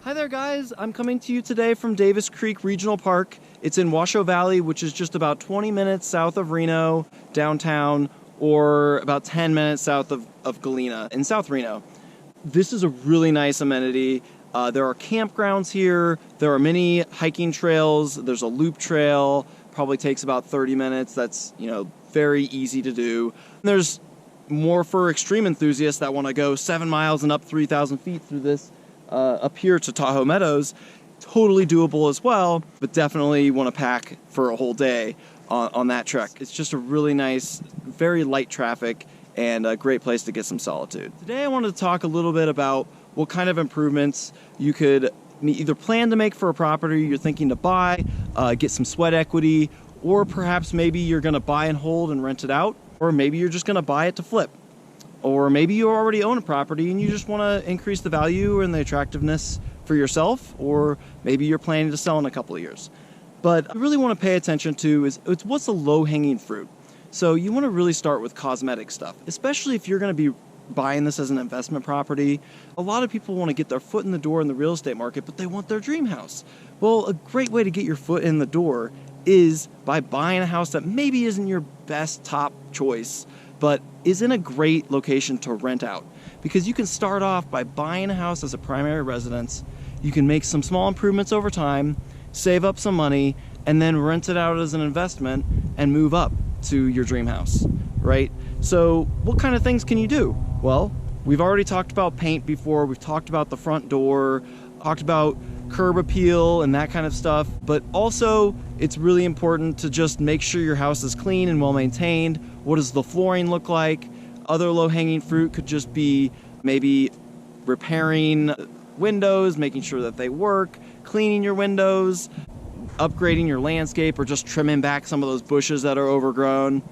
Hi there guys, I'm coming to you today from Davis Creek Regional Park. It's in Washoe Valley, which is just about 20 minutes south of Reno, downtown, or about 10 minutes south of Galena in South Reno. This is a really nice amenity. There are campgrounds here, there are many hiking trails, there's a loop trail, probably takes about 30 minutes. That's, very easy to do. There's more for extreme enthusiasts that want to go 7 miles and up 3,000 feet through this up here to Tahoe Meadows. Totally doable as well, but definitely want to pack for a whole day on that trek. It's just a really nice, very light traffic, and a great place to get some solitude. Today I wanted to talk a little bit about what kind of improvements you could either plan to make for a property you're thinking to buy, get some sweat equity, or perhaps maybe you're going to buy and hold and rent it out, or maybe you're just going to buy it to flip. Or maybe you already own a property and you just want to increase the value and the attractiveness for yourself, or maybe you're planning to sell in a couple of years. But I really want to pay attention to is what's the low-hanging fruit. So you want to really start with cosmetic stuff, especially if you're going to be buying this as an investment property. A lot of people want to get their foot in the door in the real estate market, but they want their dream house. Well, a great way to get your foot in the door is by buying a house that maybe isn't your best top choice, but is in a great location to rent out. Because you can start off by buying a house as a primary residence, you can make some small improvements over time, save up some money, and then rent it out as an investment and move up to your dream house, right? So what kind of things can you do? Well, we've already talked about paint before, we've talked about the front door, talked about curb appeal and that kind of stuff, but also it's really important to just make sure your house is clean and well maintained. What does the flooring look like? Other low-hanging fruit could just be maybe repairing windows, making sure that they work, cleaning your windows, upgrading your landscape, or just trimming back some of those bushes that are overgrown.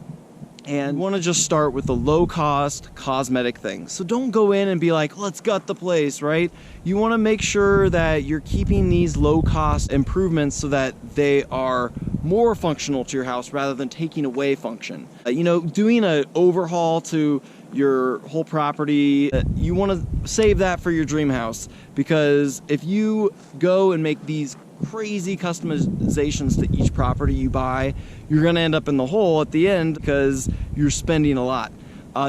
And you want to just start with the low-cost cosmetic things. So don't go in and be like, let's gut the place, right? You want to make sure that you're keeping these low-cost improvements so that they are more functional to your house rather than taking away function. Doing an overhaul to your whole property, you want to save that for your dream house, because if you go and make these crazy customizations to each property you buy, you're going to end up in the hole at the end because you're spending a lot.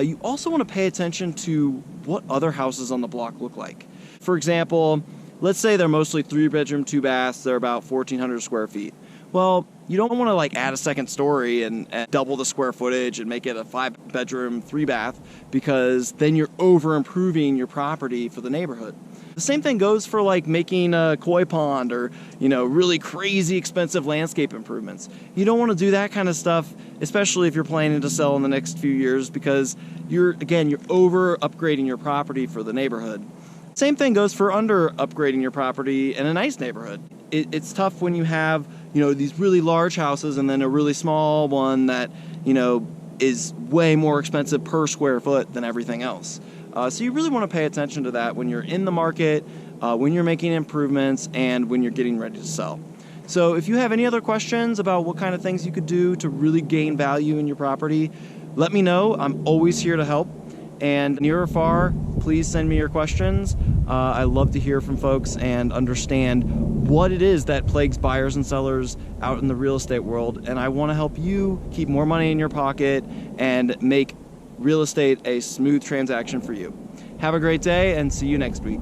You also want to pay attention to what other houses on the block look like. For example, let's say they're mostly 3-bedroom, 2 baths, they're about 1,400 square feet. Well, you don't want to add a second story and double the square footage and make it a 5-bedroom, 3-bath, because then you're over improving your property for the neighborhood. The same thing goes for making a koi pond or, really crazy expensive landscape improvements. You don't want to do that kind of stuff, especially if you're planning to sell in the next few years, because you're over upgrading your property for the neighborhood. Same thing goes for under upgrading your property in a nice neighborhood. It's tough when you have, these really large houses and then a really small one that, is way more expensive per square foot than everything else. So you really want to pay attention to that when you're in the market, when you're making improvements, and when you're getting ready to sell. So if you have any other questions about what kind of things you could do to really gain value in your property, let me know. I'm always here to help. And near or far, please send me your questions. I love to hear from folks and understand what it is that plagues buyers and sellers out in the real estate world. And I want to help you keep more money in your pocket and make real estate a smooth transaction for you. Have a great day and see you next week.